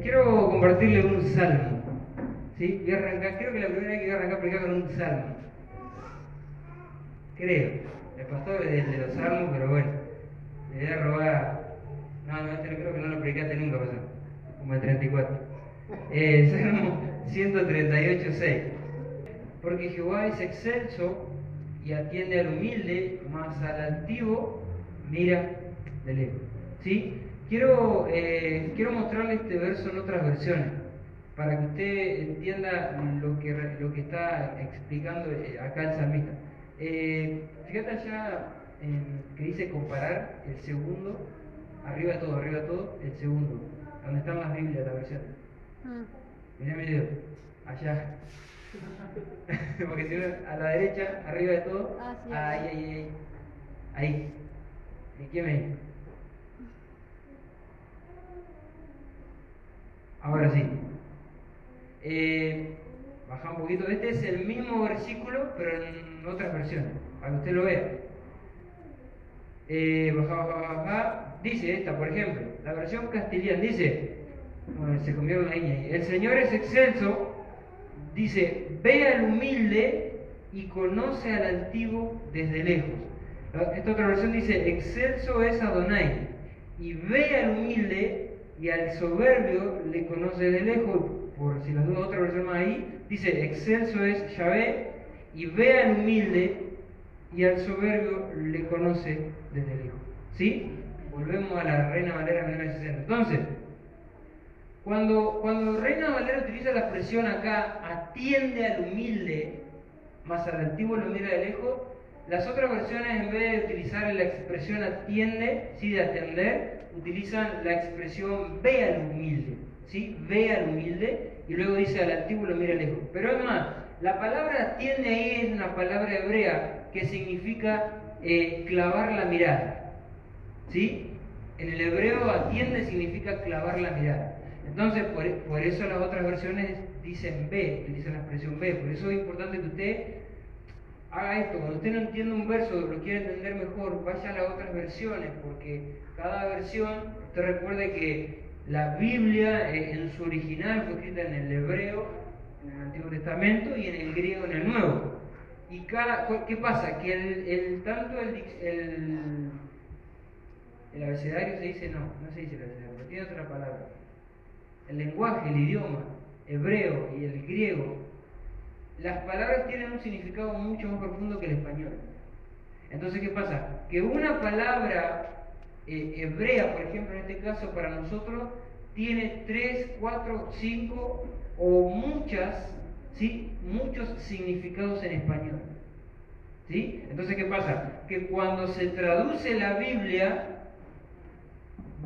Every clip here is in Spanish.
Quiero compartirle un salmo. ¿Sí? Voy a arrancar, creo que la primera vez que voy a arrancar a predicar con un salmo. Creo. El pastor es de los salmos, pero bueno. Le voy a robar. No, este no creo que no lo predicaste nunca, pastor. Como el 34. Salmo 138:6. Porque Jehová es excelso y atiende al humilde, mas al altivo mira de lejos. ¿Sí? Quiero mostrarle este verso en otras versiones, para que usted entienda lo que está explicando acá el salmista. Fíjate allá que dice comparar el segundo, arriba de todo, el segundo, donde están las Biblias, la versión. Mirá mi dedo, allá. Porque si no, a la derecha, arriba de todo, sí, ahí. ¿Y qué me dice? Ahora sí. Baja un poquito. Este es el mismo versículo, pero en otras versiones, para que usted lo vea. Baja. Dice esta, por ejemplo, la versión castellana dice, se convierte en la ñ ahí. El Señor es excelso, dice, ve al humilde y conoce al altivo desde lejos. Esta otra versión dice, excelso es Adonai, y ve al humilde y al soberbio le conoce de lejos. Por si las dudas, otra versión más ahí dice, excelso es Yahvé, y ve al humilde y al soberbio le conoce desde lejos. ¿Sí? Volvemos a la Reina Valera 1960. Entonces, cuando Reina Valera utiliza la expresión acá, atiende al humilde, más al altivo lo mira de lejos, las otras versiones, en vez de utilizar la expresión atiende, ¿sí? De atender, utilizan la expresión ve al humilde, ¿sí? Ve al humilde, y luego dice al altivo lo mira de lejos. Pero es más, la palabra atiende ahí es una palabra hebrea que significa clavar la mirada, ¿sí? En el hebreo atiende significa clavar la mirada. Entonces, por eso las otras versiones dicen ve, utilizan la expresión ve. Por eso es importante que usted haga esto. Cuando usted no entiende un verso, lo quiere entender mejor, vaya a las otras versiones, porque cada versión, usted recuerde que la Biblia en su original fue escrita en el hebreo, en el Antiguo Testamento, y en el griego en el Nuevo. Y ¿qué pasa? Que tanto el abecedario se dice, no se dice el abecedario, pero tiene otra palabra. El lenguaje, el idioma hebreo y el griego, las palabras tienen un significado mucho más profundo que el español. Entonces, ¿qué pasa? Que una palabra hebrea, por ejemplo, en este caso para nosotros, tiene 3, 4, 5 o muchos significados en español. ¿Sí? Entonces, ¿qué pasa? Que cuando se traduce la Biblia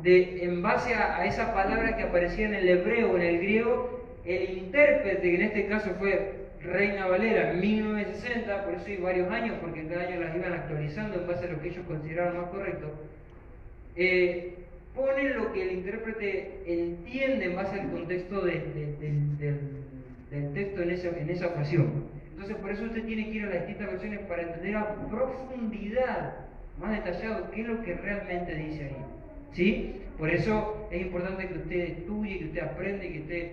en base a esa palabra que aparecía en el hebreo o en el griego, el intérprete, que en este caso fue Reina Valera, en 1960, por eso hay varios años, porque cada año las iban actualizando en base a lo que ellos consideraban más correcto, ponen lo que el intérprete entiende en base al contexto del texto en esa ocasión. Entonces, por eso usted tiene que ir a las distintas versiones para entender a profundidad, más detallado, qué es lo que realmente dice ahí. ¿Sí? Por eso es importante que usted estudie, que usted aprenda y que usted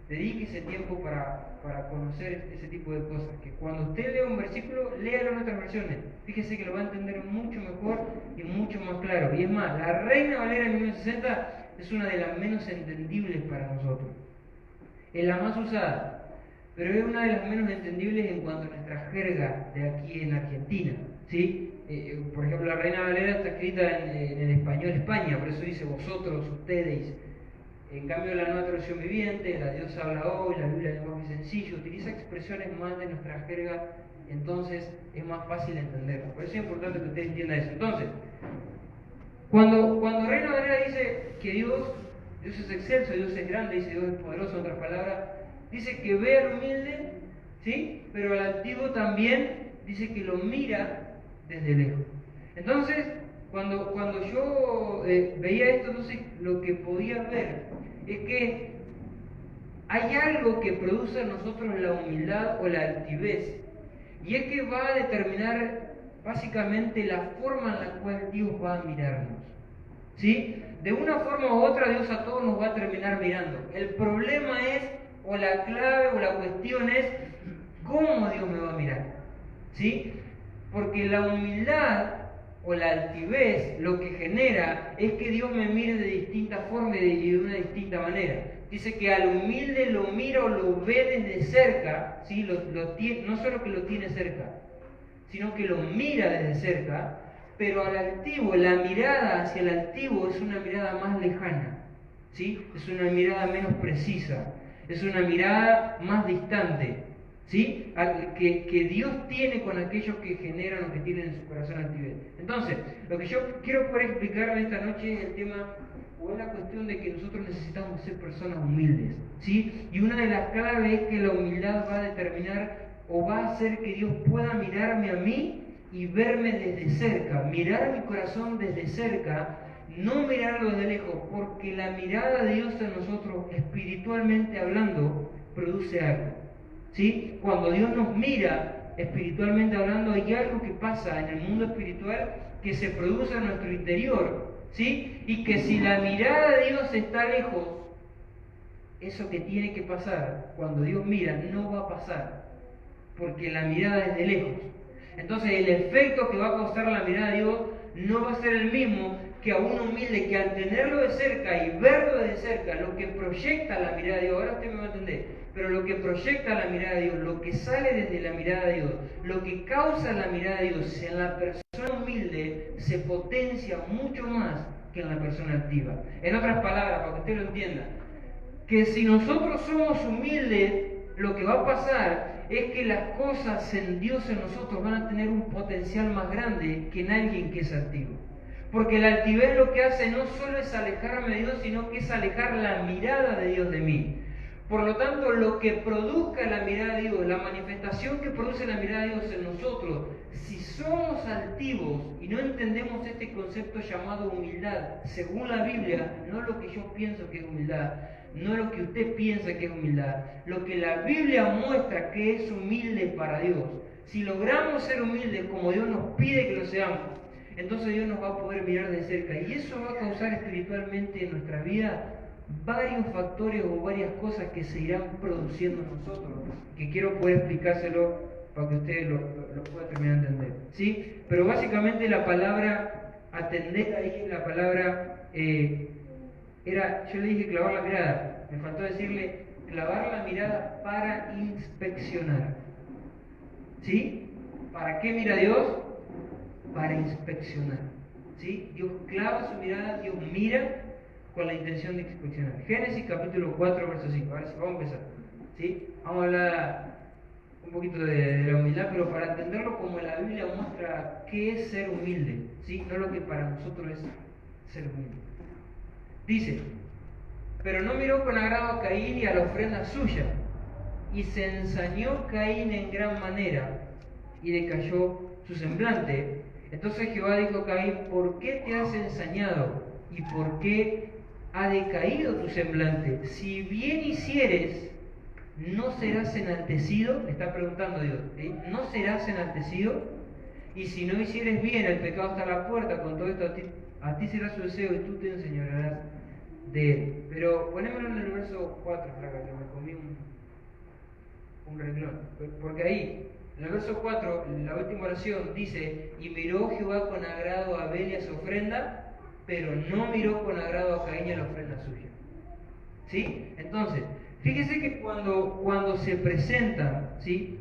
dedique ese tiempo para conocer ese tipo de cosas. Que cuando usted lea un versículo, léalo en otras versiones. Fíjese que lo va a entender mucho mejor y mucho más claro. Y es más, la Reina Valera de 1960 es una de las menos entendibles para nosotros. Es la más usada, pero es una de las menos entendibles en cuanto a nuestra jerga de aquí en Argentina. ¿Sí? Por ejemplo, la Reina Valera está escrita en el español España, por eso dice vosotros, ustedes. En cambio, la Nueva Traducción Viviente, la Dios habla hoy, la Biblia es más sencillo, utiliza expresiones más de nuestra jerga, entonces es más fácil entenderlo. Por eso es importante que usted entienda eso. Entonces, cuando Reina Valera dice que Dios es excelso, Dios es grande, dice Dios es poderoso, en otras palabras, dice que ve al humilde, ¿sí? Pero al altivo también dice que lo mira desde lejos. Entonces, cuando yo veía esto, entonces lo que podía ver es que hay algo que produce en nosotros la humildad o la altivez, y es que va a determinar básicamente la forma en la cual Dios va a mirarnos. ¿Sí? de una forma u otra Dios a todos nos va a terminar mirando. El problema es, o la clave o la cuestión es, ¿cómo Dios me va a mirar? ¿Sí? Porque la humildad o la altivez lo que genera es que Dios me mire de distinta forma y de una distinta manera. Dice que al humilde lo mira o lo ve desde cerca, ¿sí? No solo que lo tiene cerca, sino que lo mira desde cerca, pero al altivo, la mirada hacia el altivo es una mirada más lejana, ¿sí? Es una mirada menos precisa, es una mirada más distante, ¿sí? Que Dios tiene con aquellos que generan o que tienen en su corazón altivez. Entonces, lo que yo quiero poder explicarle esta noche es el tema, o es la cuestión de que nosotros necesitamos ser personas humildes, ¿sí? Y una de las claves es que la humildad va a determinar o va a hacer que Dios pueda mirarme a mí y verme desde cerca, mirar mi corazón desde cerca, no mirarlo desde lejos, porque la mirada de Dios en nosotros, espiritualmente hablando, produce algo, ¿sí? Cuando Dios nos mira, espiritualmente hablando, hay algo que pasa en el mundo espiritual que se produce en nuestro interior, ¿sí? Y que si la mirada de Dios está lejos, eso que tiene que pasar, cuando Dios mira, no va a pasar, porque la mirada es de lejos. Entonces el efecto que va a causar la mirada de Dios no va a ser el mismo que a un humilde que al tenerlo de cerca y verlo de cerca, lo que proyecta la mirada de Dios, ahora usted me va a entender, pero lo que proyecta la mirada de Dios, lo que sale desde la mirada de Dios, lo que causa la mirada de Dios en la persona humilde se potencia mucho más que en la persona altiva. En otras palabras, para que usted lo entienda, que si nosotros somos humildes, lo que va a pasar es que las cosas en Dios en nosotros van a tener un potencial más grande que en alguien que es altivo. Porque la altivez lo que hace no solo es alejarme de Dios, sino que es alejar la mirada de Dios de mí. Por lo tanto, lo que produzca la mirada de Dios, la manifestación que produce la mirada de Dios en nosotros, si somos altivos y no entendemos este concepto llamado humildad, según la Biblia, no lo que yo pienso que es humildad, no lo que usted piensa que es humildad, lo que la Biblia muestra que es humilde para Dios. Si logramos ser humildes como Dios nos pide que lo seamos, entonces Dios nos va a poder mirar de cerca. Y eso va a causar espiritualmente en nuestra vida varios factores o varias cosas que se irán produciendo en nosotros, que quiero poder explicárselo para que ustedes lo puedan terminar de entender, ¿sí? Pero básicamente la palabra atender ahí, la palabra yo le dije clavar la mirada, me faltó decirle clavar la mirada para inspeccionar, ¿sí? ¿Para qué mira Dios? Para inspeccionar, ¿sí? Dios clava su mirada, Dios mira con la intención de inspeccionar. Génesis capítulo 4, verso 5. Ahora sí, vamos a empezar, ¿sí? Vamos a hablar un poquito de la humildad, pero para entenderlo como la Biblia muestra qué es ser humilde, ¿sí? No lo que para nosotros es ser humilde. Dice, pero no miró con agrado a Caín y a la ofrenda suya, y se ensañó Caín en gran manera, y decayó su semblante. Entonces Jehová dijo a Caín, ¿por qué te has ensañado? ¿Y por qué ha decaído tu semblante? Si bien hicieres, ¿no serás enaltecido? Le está preguntando Dios, ¿sí? ¿No serás enaltecido? Y si no hicieres bien, el pecado está a la puerta, con todo esto a ti será su deseo y tú te enseñorearás de él. Pero ponémoslo en el verso 4, flaca, que me comí un renglón. Porque ahí, en el verso 4, en la última oración, dice, y miró Jehová con agrado a Abel y a su ofrenda, pero no miró con agrado a Caín y a la ofrenda suya. ¿Sí? Entonces, fíjese que cuando se presentan, ¿sí?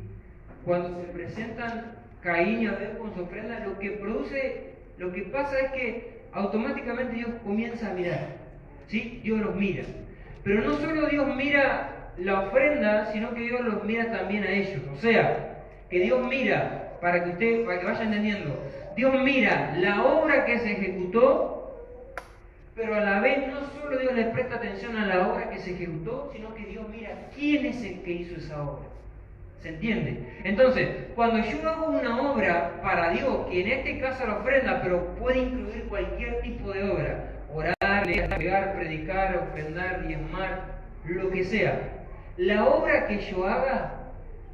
Cuando se presentan Caín y Abel con su ofrenda, lo que pasa es que automáticamente Dios comienza a mirar, ¿sí? Dios los mira. Pero no solo Dios mira la ofrenda, sino que Dios los mira también a ellos. O sea, que Dios mira, para que vaya entendiendo, Dios mira la obra que se ejecutó, pero a la vez no solo Dios le presta atención a la obra que se ejecutó, sino que Dios mira quién es el que hizo esa obra. ¿Se entiende? Entonces, cuando yo hago una obra para Dios, que en este caso la ofrenda, pero puede incluir cualquier tipo de obra, orar, leer, pegar, predicar, ofrendar, diezmar, lo que sea, la obra que yo haga,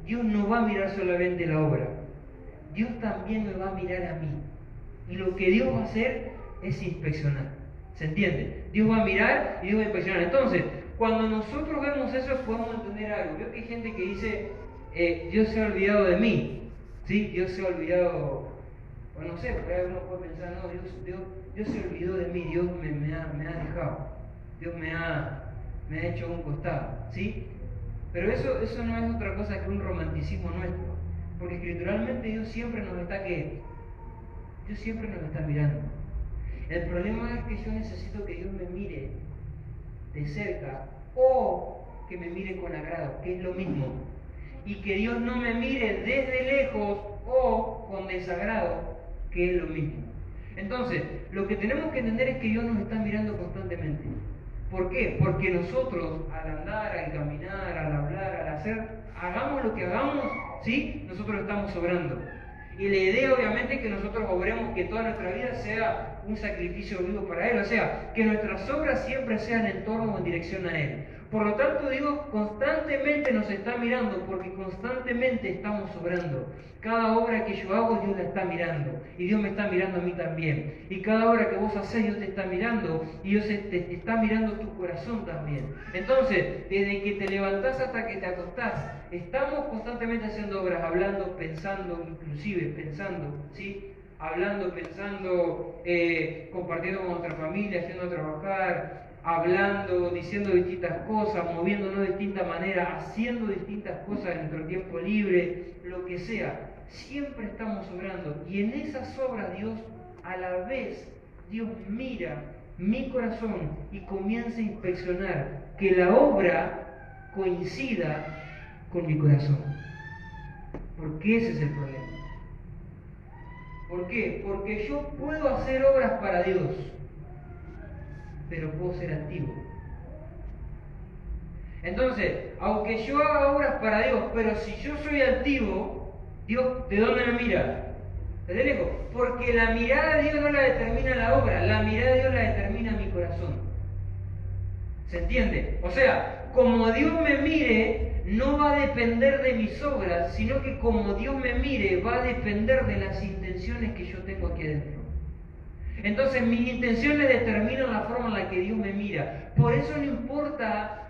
Dios no va a mirar solamente la obra, Dios también me va a mirar a mí. Y lo que Dios va a hacer es inspeccionar. ¿Se entiende? Dios va a mirar y Dios va a inspeccionar. Entonces, cuando nosotros vemos eso, podemos entender algo. Veo que hay gente que dice, Dios se ha olvidado de mí. ¿Sí? Dios se ha olvidado, o no sé, porque uno puede pensar, no, Dios se olvidó de mí, Dios me ha dejado. Dios me ha hecho a un costado. ¿Sí? Pero eso no es otra cosa que un romanticismo nuestro. Porque escrituralmente Dios siempre nos está Dios siempre nos está mirando. El problema es que yo necesito que Dios me mire de cerca o que me mire con agrado, que es lo mismo. Y que Dios no me mire desde lejos o con desagrado, que es lo mismo. Entonces, lo que tenemos que entender es que Dios nos está mirando constantemente. ¿Por qué? Porque nosotros, al andar, al caminar, al hablar, al hacer, hagamos lo que hagamos, ¿sí? Nosotros estamos obrando. Y la idea obviamente es que nosotros obremos, que toda nuestra vida sea un sacrificio vivo para Él, o sea, que nuestras obras siempre sean en torno o en dirección a Él. Por lo tanto, Dios constantemente nos está mirando, porque constantemente estamos obrando. Cada obra que yo hago, Dios la está mirando, y Dios me está mirando a mí también. Y cada obra que vos haces, Dios te está mirando, y Dios te está mirando tu corazón también. Entonces, desde que te levantás hasta que te acostás, estamos constantemente haciendo obras, hablando, pensando, inclusive pensando, ¿sí? Hablando, pensando, compartiendo con nuestra familia, haciendo trabajar, hablando, diciendo distintas cosas, moviéndonos de distintas maneras, haciendo distintas cosas en nuestro tiempo libre, lo que sea. Siempre estamos obrando, y en esas obras Dios, a la vez, Dios mira mi corazón y comienza a inspeccionar que la obra coincida con mi corazón. Porque ese es el problema. ¿Por qué? Porque yo puedo hacer obras para Dios, pero puedo ser altivo. Entonces, aunque yo haga obras para Dios, pero si yo soy altivo, Dios, ¿de dónde me mira? Desde lejos. Porque la mirada de Dios no la determina la obra, la mirada de Dios la determina mi corazón. ¿Se entiende? O sea, como Dios me mire, no va a depender de mis obras, sino que como Dios me mire, va a depender de las intenciones que yo tengo aquí adentro. Entonces mis intenciones determinan la forma en la que Dios me mira. Por eso no importa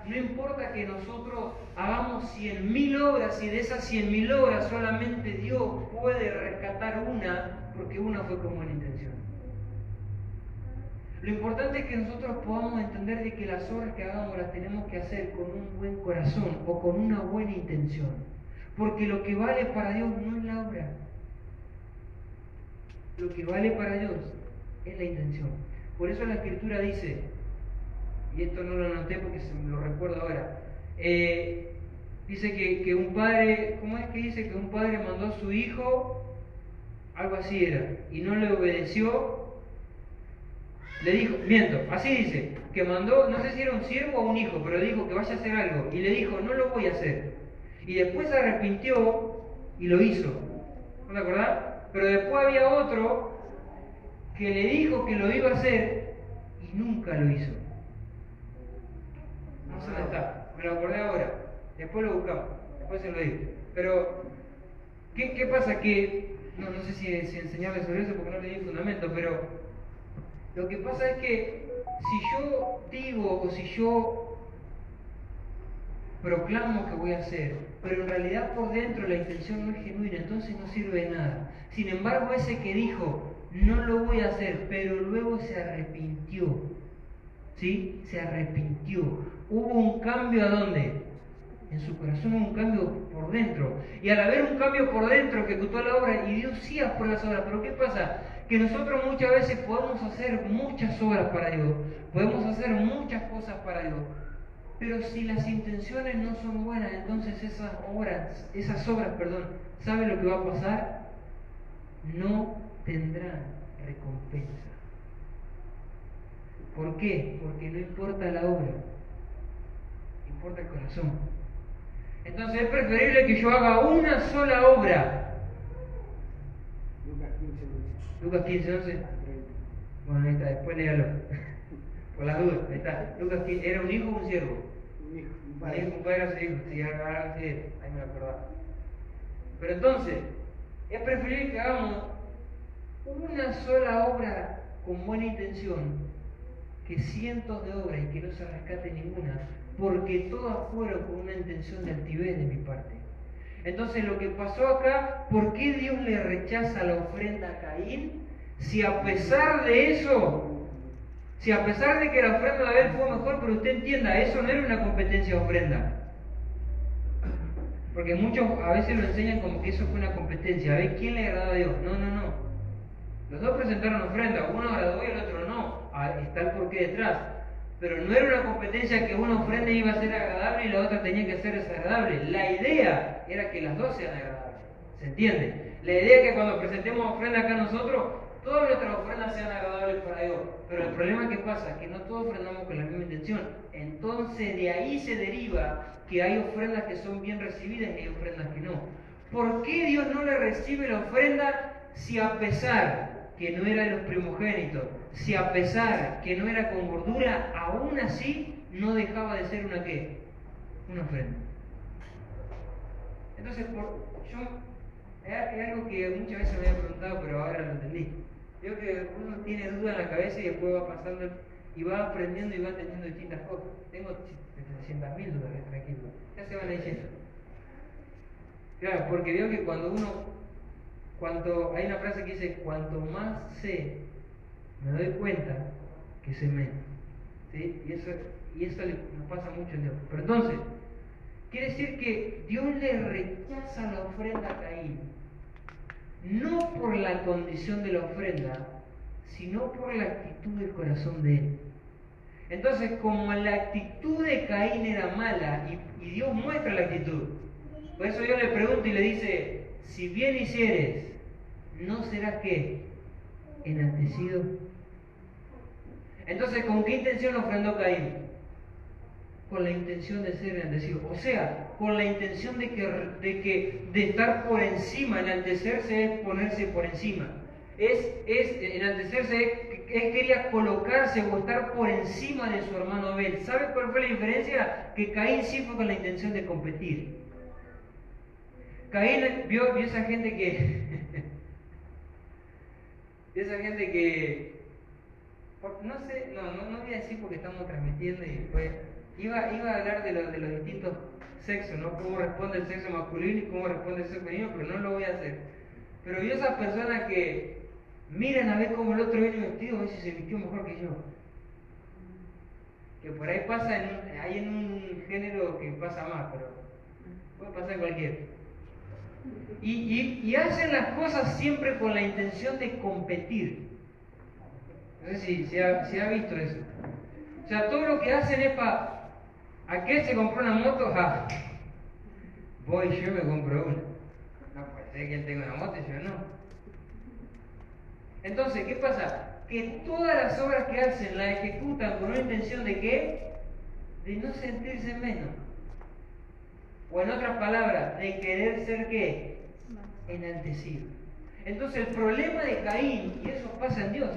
que nosotros hagamos 100.000 obras y de esas 100.000 obras solamente Dios puede rescatar una, porque una fue con buena intención. Lo importante es que nosotros podamos entender de que las obras que hagamos las tenemos que hacer con un buen corazón o con una buena intención. Porque lo que vale para Dios no es la obra. Lo que vale para Dios es la intención. Por eso la Escritura dice, y esto no lo anoté porque se me lo recuerdo ahora, dice que un padre, ¿cómo es que dice? Que un padre mandó a su hijo, algo así era, y no le obedeció. Le dijo, miento, así dice, que mandó, no sé si era un siervo o un hijo, pero dijo que vaya a hacer algo, y le dijo, no lo voy a hacer. Y después se arrepintió y lo hizo. ¿No te acordás? Pero después había otro que le dijo que lo iba a hacer y nunca lo hizo. No sé dónde está, me lo acordé ahora, después lo buscamos, después se lo digo. Pero, ¿qué pasa? Que, no sé si enseñarles sobre eso porque no le di fundamento, pero lo que pasa es que si yo digo o si yo proclamo que voy a hacer, pero en realidad por dentro la intención no es genuina, entonces no sirve de nada. Sin embargo, ese que dijo, no lo voy a hacer, pero luego se arrepintió, ¿sí? Se arrepintió. Hubo un cambio ¿a dónde? En su corazón, hubo un cambio por dentro. Y al haber un cambio por dentro, ejecutó la obra, y Dios sí aprueba las obras. Pero ¿qué pasa? Que nosotros muchas veces podemos hacer muchas obras para Dios, podemos hacer muchas cosas para Dios, pero si las intenciones no son buenas, entonces esas obras, ¿sabe lo que va a pasar? No tendrán recompensa. ¿Por qué? Porque no importa la obra, importa el corazón. Entonces es preferible que yo haga una sola obra. Lucas 15, 11. Bueno, ahí está, después léalo. Por las dudas, ahí está. Lucas 15, ¿era un hijo o un siervo? Un hijo, un padre. padre. Un padre a su hijo, sí, ahí me acordaba. Pero entonces, es preferible que hagamos una sola obra con buena intención que cientos de obras y que no se rescate ninguna, porque todas fueron con una intención de altivez de mi parte. Entonces lo que pasó acá, ¿por qué Dios le rechaza la ofrenda a Caín? Si a pesar de eso, si a pesar de que la ofrenda de Abel fue mejor, pero usted entienda, eso no era una competencia de ofrenda. Porque muchos a veces lo enseñan como que eso fue una competencia, a ver quién le agradó a Dios. No, no, no. Los dos presentaron ofrenda, uno agradó y el otro no. Está el porqué detrás. Pero no era una competencia que una ofrenda iba a ser agradable y la otra tenía que ser desagradable. La idea era que las dos sean agradables. ¿Se entiende? La idea es que cuando presentemos ofrenda acá nosotros, todas nuestras ofrendas sean agradables para Dios. Pero el problema que pasa es que no todos ofrendamos con la misma intención. Entonces de ahí se deriva que hay ofrendas que son bien recibidas y hay ofrendas que no. ¿Por qué Dios no le recibe la ofrenda si a pesar que no era de los primogénitos, si a pesar que no era con gordura, aún así no dejaba de ser una qué? Una ofrenda. Entonces, es algo que muchas veces me había preguntado, pero ahora lo entendí. Creo que uno tiene duda en la cabeza y después va pasando y va aprendiendo y va entendiendo distintas cosas. Tengo 700.000 dudas, tranquilo. Ya se van diciendo. Claro, porque veo que hay una frase que dice, cuanto más sé, me doy cuenta que sé menos. ¿Sí? Y eso nos pasa mucho en Dios. Pero entonces, quiere decir que Dios le rechaza la ofrenda a Caín, no por la condición de la ofrenda, sino por la actitud del corazón de él. Entonces, como la actitud de Caín era mala, y Dios muestra la actitud, por eso Dios le pregunta y le dice, si bien hicieres, ¿no serás qué? Enaltecido. Entonces, ¿con qué intención ofrendó Caín? Con la intención de ser enaltecido. O sea, con la intención de estar por encima. Enaltecerse es ponerse por encima. Enaltecerse es quería colocarse o estar por encima de su hermano Abel. ¿Sabe cuál fue la diferencia? Que Caín sí fue con la intención de competir. Caín vio esa gente que no sé, no voy a decir porque estamos transmitiendo y después iba a hablar de los distintos sexos, ¿no? Cómo responde el sexo masculino y cómo responde el sexo femenino, pero no lo voy a hacer. Pero vio esas personas que miran a ver cómo el otro viene vestido, a ver si se vistió mejor que yo. Que por ahí pasa hay en un género que pasa más, pero puede pasar en cualquier. Y hacen las cosas siempre con la intención de competir. No sé si se ha visto eso. O sea, todo lo que hacen es para... ¿Aquel se compró una moto? ¡Ja! Voy, yo me compro una. No puede ser que él tenga una moto y yo no. Entonces, ¿qué pasa? Que todas las obras que hacen las ejecutan con una intención de ¿qué? De no sentirse menos. O en otras palabras, de querer ser ¿qué? Enaltecido. Entonces el problema de Caín, y eso pasa en Dios,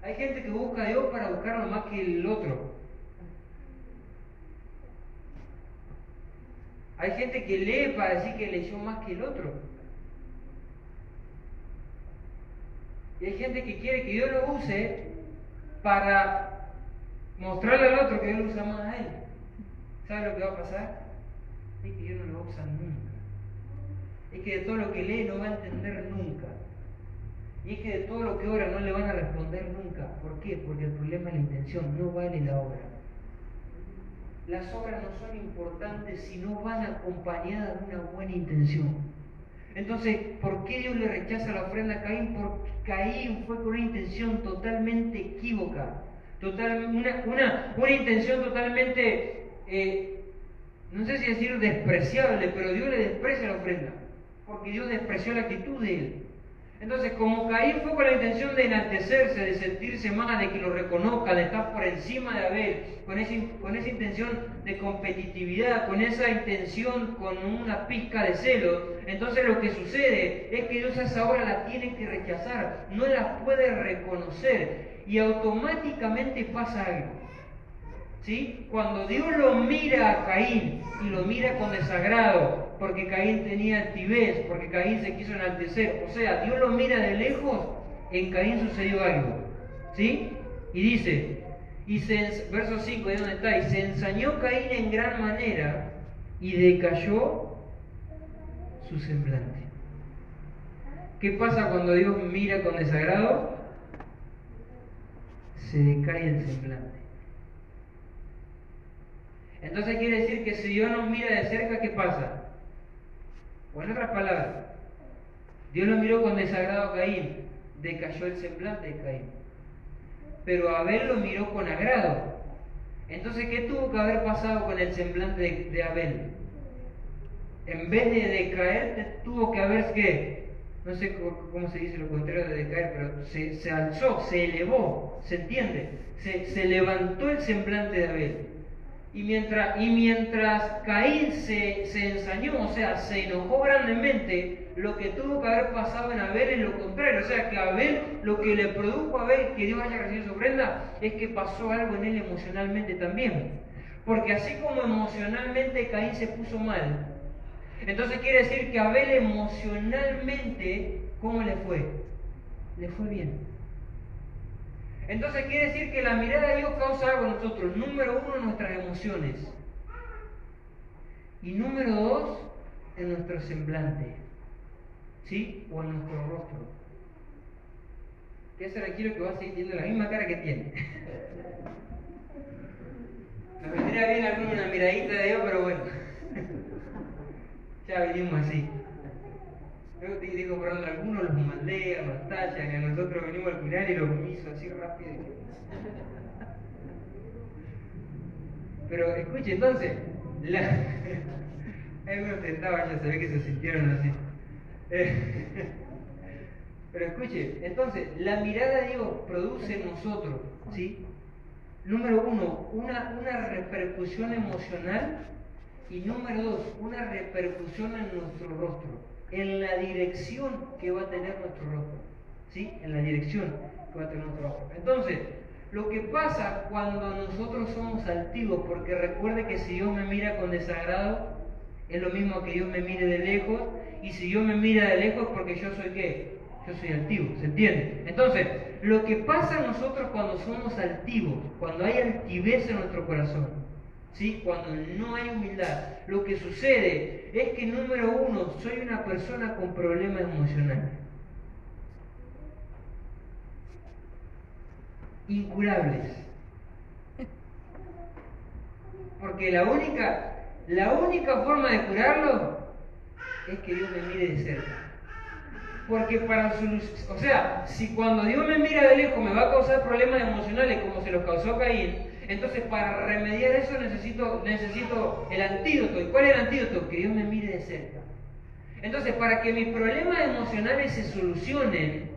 hay gente que busca a Dios para buscarlo más que el otro. Hay gente que lee para decir que leyó más que el otro. Y hay gente que quiere que Dios lo use para mostrarle al otro que Dios lo usa más a él. ¿Sabe lo que va a pasar? Es que Dios no lo usa nunca. Es que de todo lo que lee no va a entender nunca. Y es que de todo lo que ora no le van a responder nunca. ¿Por qué? Porque el problema es la intención, no vale la obra. Las obras no son importantes si no van acompañadas de una buena intención. Entonces, ¿por qué Dios le rechaza la ofrenda a Caín? Porque Caín fue con una intención totalmente equívoca. Una intención totalmente, no sé si decir despreciable, pero Dios le desprecia la ofrenda. Porque Dios despreció la actitud de él. Entonces, como Caín fue con la intención de enaltecerse, de sentirse más, de que lo reconozca, de estar por encima de Abel, con esa intención de competitividad, con esa intención, con una pizca de celo, entonces lo que sucede es que Dios a esa obra la tiene que rechazar, no la puede reconocer, y automáticamente pasa algo. ¿Sí? Cuando Dios lo mira a Caín y lo mira con desagrado, porque Caín tenía altivez, porque Caín se quiso enaltecer, o sea, Dios lo mira de lejos, en Caín sucedió algo. ¿Sí? Y dice, verso 5, ¿de dónde está? Y se ensañó Caín en gran manera y decayó su semblante. ¿Qué pasa cuando Dios mira con desagrado? Se decae el semblante. Entonces quiere decir que si Dios nos mira de cerca, ¿qué pasa? O en otras palabras, Dios lo miró con desagrado a Caín, decayó el semblante de Caín. Pero Abel lo miró con agrado. Entonces, ¿qué tuvo que haber pasado con el semblante de Abel? En vez de decaer, tuvo que haber, ¿qué? No sé cómo se dice lo contrario de decaer, pero se alzó, se elevó, ¿se entiende? Se levantó el semblante de Abel. Y mientras Caín se ensañó, o sea, se enojó grandemente, lo que tuvo que haber pasado en Abel es lo contrario. O sea, que Abel, lo que le produjo a Abel que Dios haya recibido su ofrenda, es que pasó algo en él emocionalmente también. Porque así como emocionalmente Caín se puso mal, entonces quiere decir que Abel emocionalmente, ¿cómo le fue? Le fue bien. Entonces quiere decir que la mirada de Dios causa algo en nosotros. Número 1, nuestras emociones. Y número 2, en nuestro semblante. ¿Sí? O en nuestro rostro. Que ahora quiero que vas a seguir teniendo la misma cara que tiene. Nos vendría bien alguna una miradita de Dios, pero bueno. Ya venimos así. Luego te digo, perdón, algunos los mandé a batalla, y a nosotros venimos al final y los hizo así rápido. Pero escuche, entonces, hay unos tentados, ya se ve que se sintieron así. Pero escuche, entonces, la mirada de Dios produce en nosotros, ¿sí? Número 1, una repercusión emocional, y número 2, una repercusión en nuestro rostro. En la dirección que va a tener nuestro rostro, ¿sí? En la dirección que va a tener nuestro rostro. Entonces, lo que pasa cuando nosotros somos altivos, porque recuerde que si Dios me mira con desagrado, es lo mismo que Dios me mire de lejos, y si Dios me mira de lejos, porque yo soy ¿qué? Yo soy altivo, ¿se entiende? Entonces, lo que pasa a nosotros cuando somos altivos, cuando hay altivez en nuestro corazón, ¿sí? Cuando no hay humildad, lo que sucede es que, número 1, soy una persona con problemas emocionales. Incurables. Porque la única forma de curarlo es que Dios me mire de cerca. Porque o sea, si cuando Dios me mira de lejos me va a causar problemas emocionales como se los causó Caín, entonces para remediar eso necesito el antídoto. ¿Y cuál es el antídoto? Que Dios me mire de cerca. Entonces, para que mis problemas emocionales se solucionen,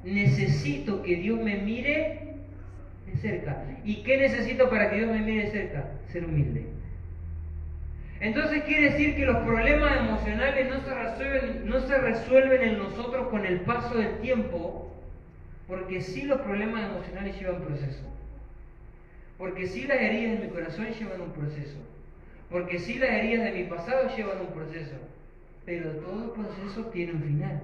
necesito que Dios me mire de cerca. ¿Y qué necesito para que Dios me mire de cerca? Ser humilde. Entonces quiere decir que los problemas emocionales no se resuelven en nosotros con el paso del tiempo, porque sí los problemas emocionales llevan proceso. Porque sí las heridas de mi corazón llevan un proceso. Porque sí las heridas de mi pasado llevan un proceso. Pero todo proceso tiene un final.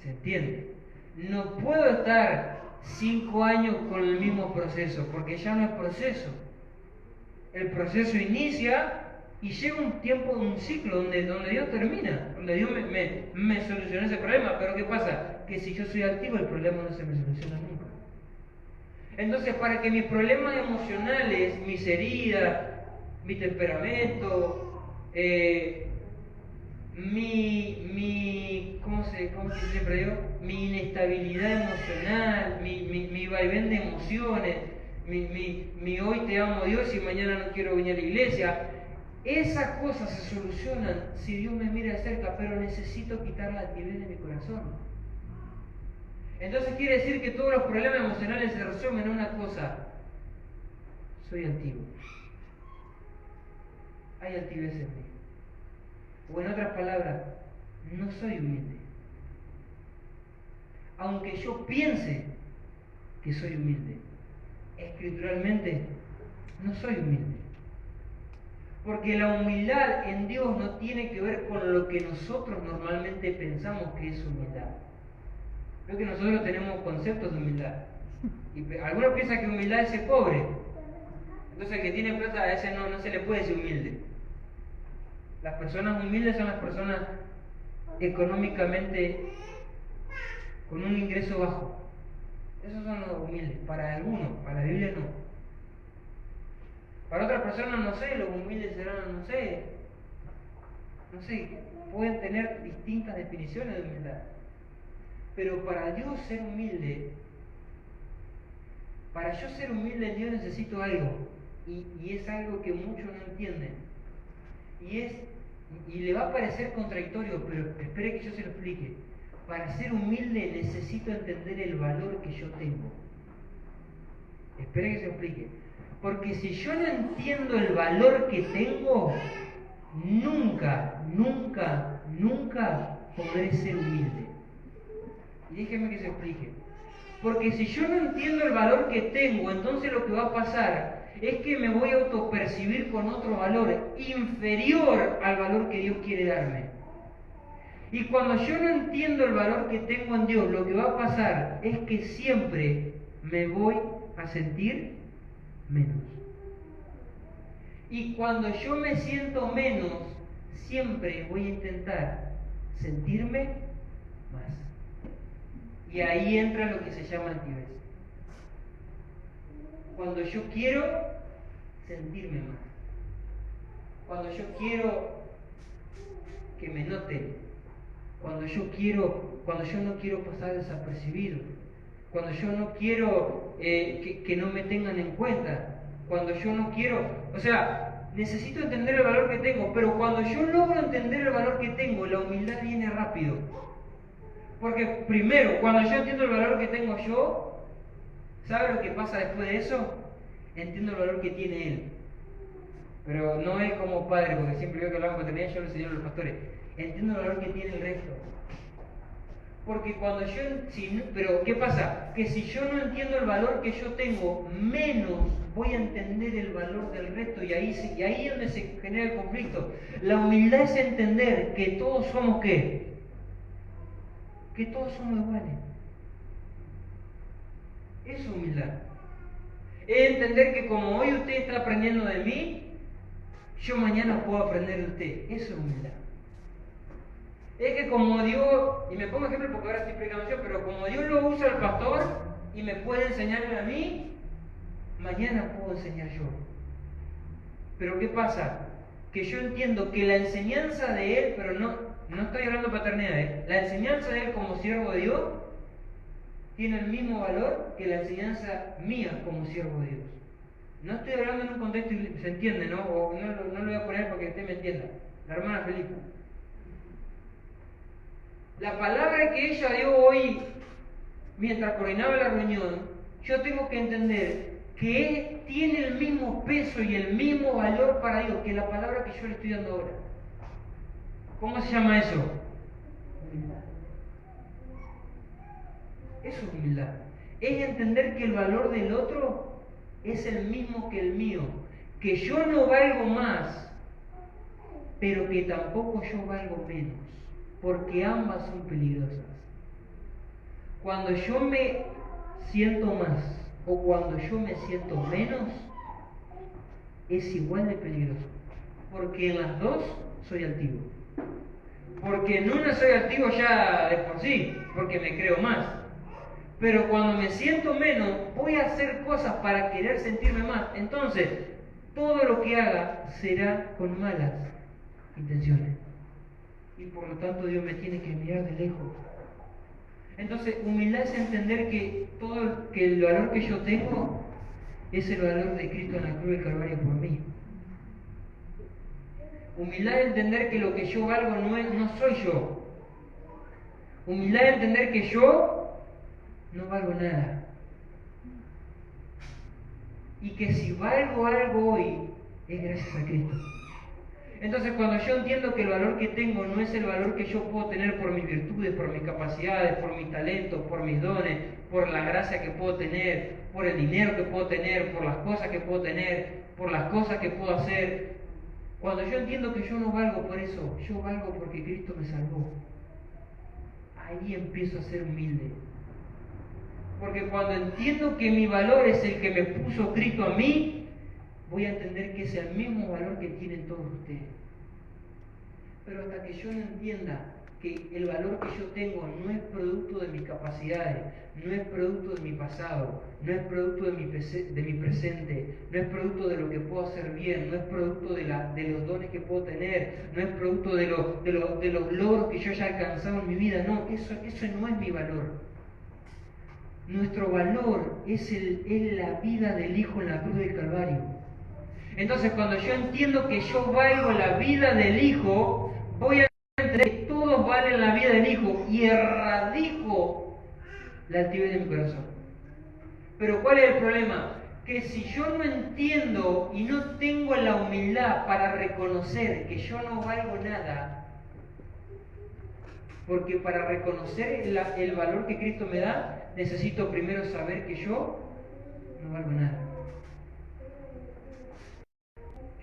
¿Se entiende? No puedo estar 5 años con el mismo proceso, porque ya no es proceso. El proceso inicia y llega un tiempo, un ciclo donde Dios termina, donde Dios me soluciona ese problema. Pero ¿qué pasa? Que si yo soy activo, el problema no se me soluciona nunca. Entonces, para que mis problemas emocionales, mis heridas, mi temperamento, ¿cómo se dice siempre yo? Mi inestabilidad emocional, mi vaivén de emociones, mi hoy te amo Dios y mañana no quiero venir a la iglesia, esas cosas se solucionan si Dios me mira de cerca, pero necesito quitar la altivez de mi corazón. Entonces quiere decir que todos los problemas emocionales se resumen en una cosa: soy altivo. Hay altivez en mí. O en otras palabras, no soy humilde. Aunque yo piense que soy humilde, escrituralmente no soy humilde. Porque la humildad en Dios no tiene que ver con lo que nosotros normalmente pensamos que es humildad. Creo que nosotros tenemos conceptos de humildad. Y algunos piensan que humildad es ser pobre. Entonces el que tiene plata a ese no se le puede decir humilde. Las personas humildes son las personas económicamente con un ingreso bajo. Esos son los humildes. Para algunos, para la Biblia no. Para otras personas no sé, los humildes serán, no sé, pueden tener distintas definiciones de humildad. Pero para Dios ser humilde, para yo ser humilde en Dios necesito algo. Y es algo que muchos no entienden. Y le va a parecer contradictorio, pero espere que yo se lo explique. Para ser humilde necesito entender el valor que yo tengo. Espere que se lo explique. Porque si yo no entiendo el valor que tengo, nunca podré ser humilde. Y déjeme que se explique. Porque si yo no entiendo el valor que tengo, entonces lo que va a pasar es que me voy a autopercibir con otro valor inferior al valor que Dios quiere darme. Y cuando yo no entiendo el valor que tengo en Dios, lo que va a pasar es que siempre me voy a sentir menos. Y cuando yo me siento menos, siempre voy a intentar sentirme más. Y ahí entra lo que se llama altivez. Cuando yo quiero sentirme más. Cuando yo quiero que me noten. Cuando yo no quiero pasar desapercibido. Cuando yo no quiero que no me tengan en cuenta. Cuando yo no quiero, o sea, necesito entender el valor que tengo, pero cuando yo logro entender el valor que tengo, la humildad viene rápido. Porque primero, cuando yo entiendo el valor que tengo yo, ¿sabe lo que pasa después de eso? Entiendo el valor que tiene él. Pero no es como padre, porque siempre veo que hablamos de paternidad, yo lo enseño a los pastores. Entiendo el valor que tiene el resto. Porque cuando pero ¿qué pasa? Que si yo no entiendo el valor que yo tengo, menos voy a entender el valor del resto, y ahí es donde se genera el conflicto. La humildad es entender que todos somos ¿qué? Que todos somos iguales. Eso es humildad. Es entender que como hoy usted está aprendiendo de mí, yo mañana puedo aprender de usted. Eso es humildad. Es que como Dios, y me pongo ejemplo porque ahora estoy predicando yo, pero como Dios lo usa al pastor y me puede enseñarme a mí, mañana puedo enseñar yo. Pero ¿qué pasa? Que yo entiendo que la enseñanza de Él, pero no estoy hablando de paternidad, la enseñanza de Él como siervo de Dios tiene el mismo valor que la enseñanza mía como siervo de Dios. No estoy hablando en un contexto, se entiende, ¿no? O no lo voy a poner para que usted me entienda. La hermana Felipe. La palabra que ella dio hoy, mientras coordinaba la reunión, yo tengo que entender que tiene el mismo peso y el mismo valor para Dios que la palabra que yo le estoy dando ahora. ¿Cómo se llama eso? Humildad. Eso es humildad. Es entender que el valor del otro es el mismo que el mío. Que yo no valgo más, pero que tampoco yo valgo menos. Porque ambas son peligrosas. Cuando yo me siento más o cuando yo me siento menos, es igual de peligroso. Porque en las dos soy altivo. Porque en una soy altivo ya de por sí, porque me creo más. Pero cuando me siento menos, voy a hacer cosas para querer sentirme más. Entonces, todo lo que haga será con malas intenciones. Y por lo tanto Dios me tiene que mirar de lejos. Entonces, humildad es entender que el valor que yo tengo es el valor de Cristo en la cruz del Calvario por mí. Humildad es entender que lo que yo valgo no soy yo. Humildad es entender que yo no valgo nada. Y que si valgo algo hoy, es gracias a Cristo. Entonces, cuando yo entiendo que el valor que tengo no es el valor que yo puedo tener por mis virtudes, por mis capacidades, por mis talentos, por mis dones, por la gracia que puedo tener, por el dinero que puedo tener, por las cosas que puedo tener, por las cosas que puedo hacer. Cuando yo entiendo que yo no valgo por eso, yo valgo porque Cristo me salvó. Ahí empiezo a ser humilde. Porque cuando entiendo que mi valor es el que me puso Cristo a mí, voy a entender que es el mismo valor que tienen todos ustedes. Pero hasta que yo no entienda que el valor que yo tengo no es producto de mis capacidades, no es producto de mi pasado, no es producto de mi presente, no es producto de lo que puedo hacer bien, no es producto de los dones que puedo tener, no es producto de los logros que yo haya alcanzado en mi vida. No, eso no es mi valor. Nuestro valor es la vida del Hijo en la cruz del Calvario. Entonces, cuando yo entiendo que yo valgo la vida del Hijo, voy a entender que todos valen la vida del Hijo y erradico la altivez de mi corazón. Pero ¿cuál es el problema? Que si yo no entiendo y no tengo la humildad para reconocer que yo no valgo nada, porque para reconocer el valor que Cristo me da, necesito primero saber que yo no valgo nada.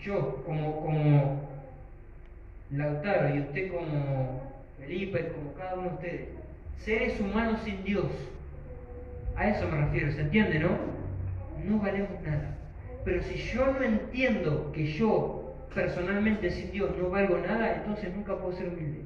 Yo, como Lautaro, y usted como Felipe, como cada uno de ustedes, seres humanos sin Dios, a eso me refiero, ¿se entiende, no? No valemos nada. Pero si yo no entiendo que yo personalmente sin Dios no valgo nada, entonces nunca puedo ser humilde.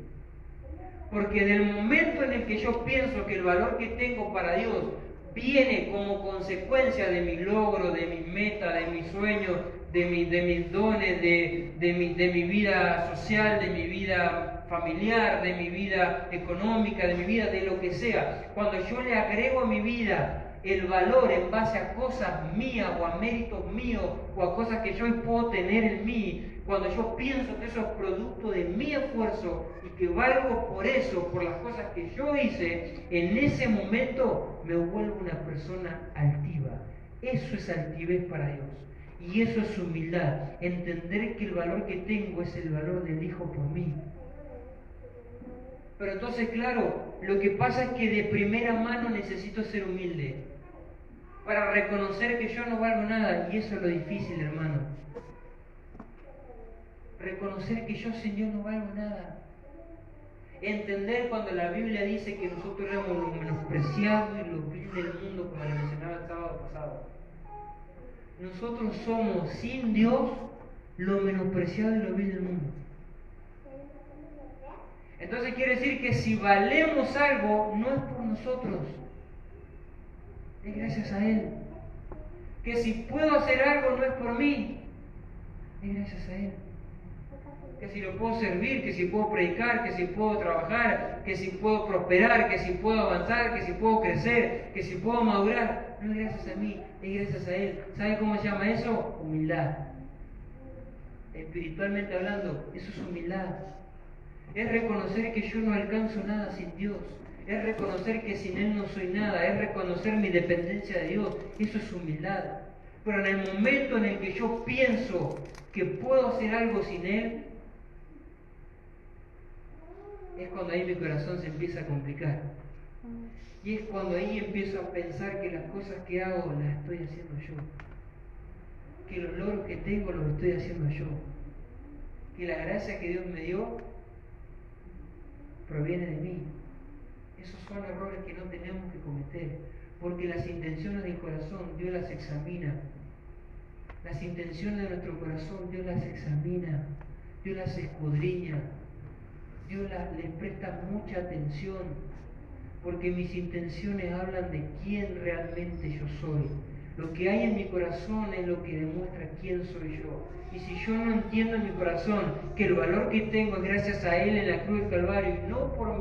Porque del momento en el que yo pienso que el valor que tengo para Dios viene como consecuencia de mi logro, de mis metas, de mis sueños, de mis dones, de mi vida social, de mi vida familiar, de mi vida económica, de mi vida, de lo que sea. Cuando yo le agrego a mi vida el valor en base a cosas mías o a méritos míos o a cosas que yo puedo tener en mí, cuando yo pienso que eso es producto de mi esfuerzo y que valgo por eso, por las cosas que yo hice, en ese momento me vuelvo una persona altiva. Eso es altivez para Dios. Y eso es humildad, entender que el valor que tengo es el valor del Hijo por mí. Pero entonces, claro, lo que pasa es que de primera mano necesito ser humilde para reconocer que yo no valgo nada, y eso es lo difícil, hermano. Reconocer que yo sin Dios no valgo nada. Entender cuando la Biblia dice que nosotros éramos los menospreciados y los viles del mundo, como le mencionaba el sábado pasado. Nosotros somos, sin Dios, lo menospreciado y lo vil del mundo. Entonces quiere decir que si valemos algo, no es por nosotros, es gracias a Él. Que si puedo hacer algo, no es por mí, es gracias a Él. Que si lo puedo servir, que si puedo predicar, que si puedo trabajar, que si puedo prosperar, que si puedo avanzar, que si puedo crecer, que si puedo madurar, no es gracias a mí, es gracias a Él. ¿Sabe cómo se llama eso? Humildad. Espiritualmente hablando, eso es humildad. Es reconocer que yo no alcanzo nada sin Dios. Es reconocer que sin Él no soy nada. Es reconocer mi dependencia de Dios. Eso es humildad. Pero en el momento en el que yo pienso que puedo hacer algo sin Él, es cuando ahí mi corazón se empieza a complicar. Y es cuando ahí empiezo a pensar que las cosas que hago las estoy haciendo yo. Que los logros que tengo los estoy haciendo yo. Que la gracia que Dios me dio proviene de mí. Esos son errores que no tenemos que cometer, porque las intenciones del corazón Dios las examina. Las intenciones de nuestro corazón Dios las examina, Dios las escudriña, Dios les presta mucha atención, porque mis intenciones hablan de quién realmente yo soy. Lo que hay en mi corazón es lo que demuestra quién soy yo. Y si yo no entiendo en mi corazón que el valor que tengo es gracias a Él en la cruz del Calvario y no por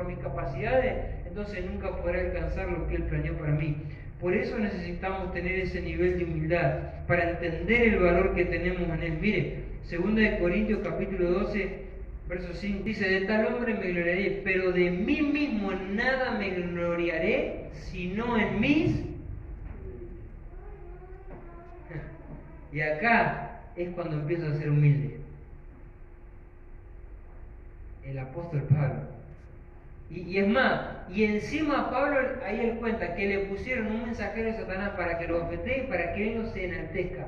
mis capacidades, entonces nunca podré alcanzar lo que Él planeó para mí. Por eso necesitamos tener ese nivel de humildad, para entender el valor que tenemos en Él. Mire, 2 Corintios capítulo 12, verso 5, dice: de tal hombre me gloriaré, pero de mí mismo en nada me gloriaré, sino en mis... Y acá es cuando empiezo a ser humilde. El apóstol Pablo. Y es más, y encima Pablo, ahí él cuenta que le pusieron un mensajero de Satanás para que lo ofendee y para que él no se enaltezca.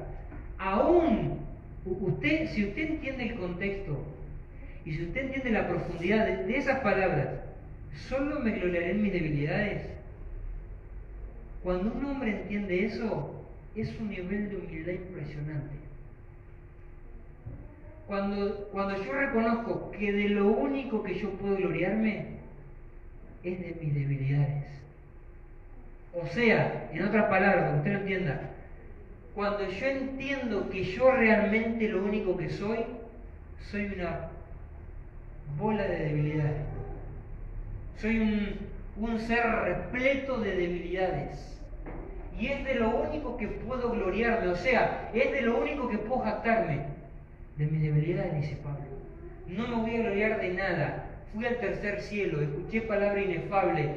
Aún, si usted entiende el contexto y si usted entiende la profundidad de esas palabras, solo me gloriaré en mis debilidades. Cuando un hombre entiende eso, es un nivel de humildad impresionante. Cuando yo reconozco que de lo único que yo puedo gloriarme es de mis debilidades. O sea, en otras palabras, para que usted lo entienda, cuando yo entiendo que yo realmente lo único que soy una bola de debilidades. Soy un ser repleto de debilidades. Y es de lo único que puedo gloriarme, o sea, es de lo único que puedo jactarme. De mis debilidades, dice Pablo. No me voy a gloriar de nada. Fui al tercer cielo, escuché palabra inefable.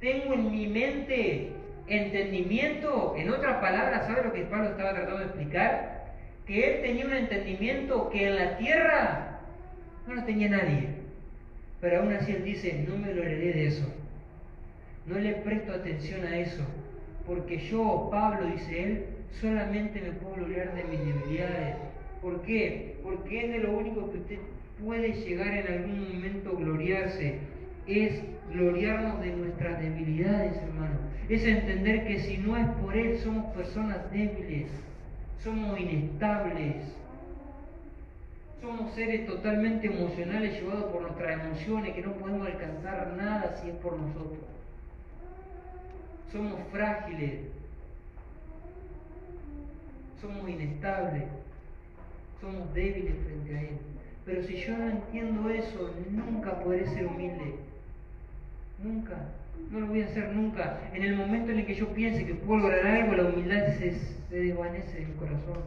Tengo en mi mente entendimiento. En otras palabras, ¿sabe lo que Pablo estaba tratando de explicar? Que él tenía un entendimiento que en la tierra no lo tenía nadie. Pero aún así él dice, no me gloriaré de eso. No le presto atención a eso. Porque yo, Pablo, dice él, solamente me puedo gloriar de mis debilidades. ¿Por qué? Porque es de lo único que usted puede llegar en algún momento gloriarse. Es gloriarnos de nuestras debilidades, hermano. Es entender que si no es por Él, somos personas débiles. Somos inestables. Somos seres totalmente emocionales llevados por nuestras emociones, que no podemos alcanzar nada si es por nosotros. Somos frágiles. Somos inestables. Somos débiles frente a Él. Pero si yo no entiendo eso, nunca podré ser humilde. Nunca. No lo voy a hacer nunca. En el momento en el que yo piense que puedo lograr algo, la humildad se desvanece de mi corazón.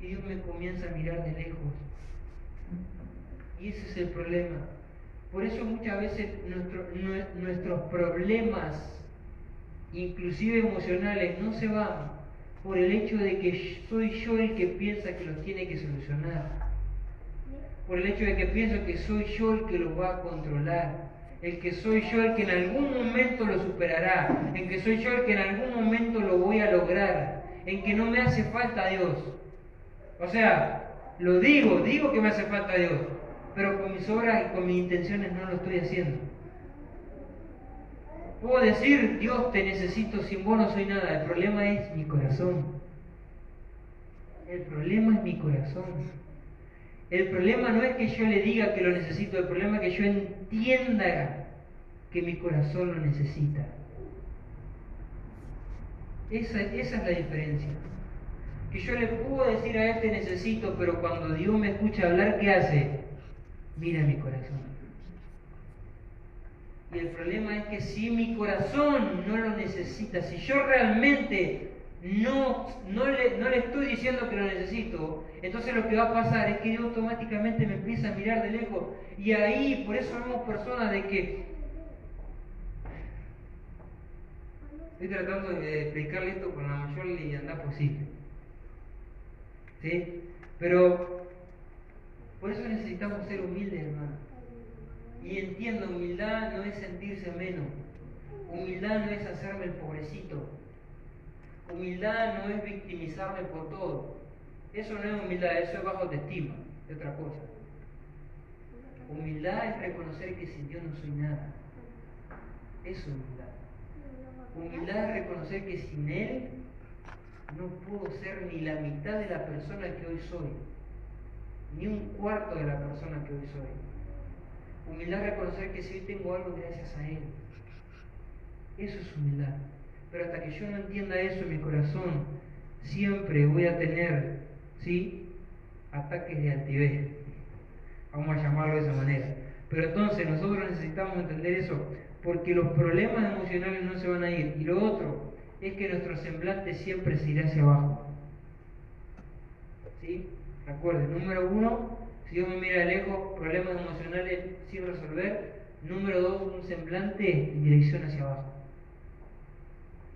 Y Dios me comienza a mirar de lejos. Y ese es el problema. Por eso muchas veces nuestros problemas, inclusive emocionales, no se van por el hecho de que soy yo el que piensa que los tiene que solucionar. Por el hecho de que pienso que soy yo el que los va a controlar. El que soy yo el que en algún momento lo superará. En que soy yo el que en algún momento lo voy a lograr. En que no me hace falta Dios. O sea, lo digo que me hace falta Dios. Pero con mis obras y con mis intenciones no lo estoy haciendo. Puedo decir, Dios te necesito, sin vos no soy nada. El problema es mi corazón. El problema es mi corazón. El problema no es que yo le diga que lo necesito, el problema es que yo entienda que mi corazón lo necesita. Esa es la diferencia. Que yo le puedo decir a Él te necesito, pero cuando Dios me escucha hablar, ¿qué hace? Mira mi corazón. Y el problema es que si mi corazón no lo necesita, si yo realmente no le estoy diciendo que lo necesito, entonces lo que va a pasar es que Dios automáticamente me empieza a mirar de lejos. Y ahí, por eso vemos personas de que... Estoy tratando de explicarle esto con la mayor liviandad posible. ¿Sí? Pero por eso necesitamos ser humildes, hermano. Y entiendo, humildad no es sentirse menos. Humildad no es hacerme el pobrecito. Humildad no es victimizarme por todo. Eso no es humildad, eso es bajo autoestima, es otra cosa. Humildad es reconocer que sin Dios no soy nada. Eso es humildad. Humildad es reconocer que sin Él no puedo ser ni la mitad de la persona que hoy soy, ni un cuarto de la persona que hoy soy. Humildad es reconocer que si hoy tengo algo gracias a Él. Eso es humildad. Pero hasta que yo no entienda eso en mi corazón, siempre voy a tener, ¿sí?, ataques de altivez. Vamos a llamarlo de esa manera. Pero entonces nosotros necesitamos entender eso, porque los problemas emocionales no se van a ir. Y lo otro es que nuestro semblante siempre se irá hacia abajo. ¿Sí? Recuerden, número 1, si Dios me mira de lejos, problemas emocionales sin resolver. Número 2, un semblante en dirección hacia abajo.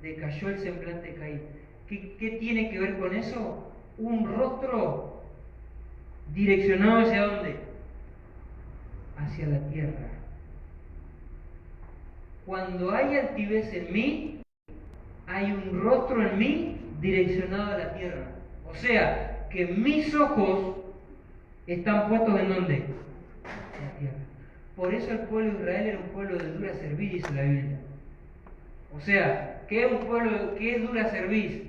Decayó el semblante de Caín. ¿Qué tiene que ver con eso? Un rostro direccionado hacia dónde? Hacia la tierra. Cuando hay altivez en mí, hay un rostro en mí direccionado a la tierra. O sea, que mis ojos están puestos ¿en dónde? En la tierra. Por eso el pueblo de Israel era un pueblo de dura cerviz, dice la Biblia. O sea, ¿qué es un pueblo que es dura cerviz?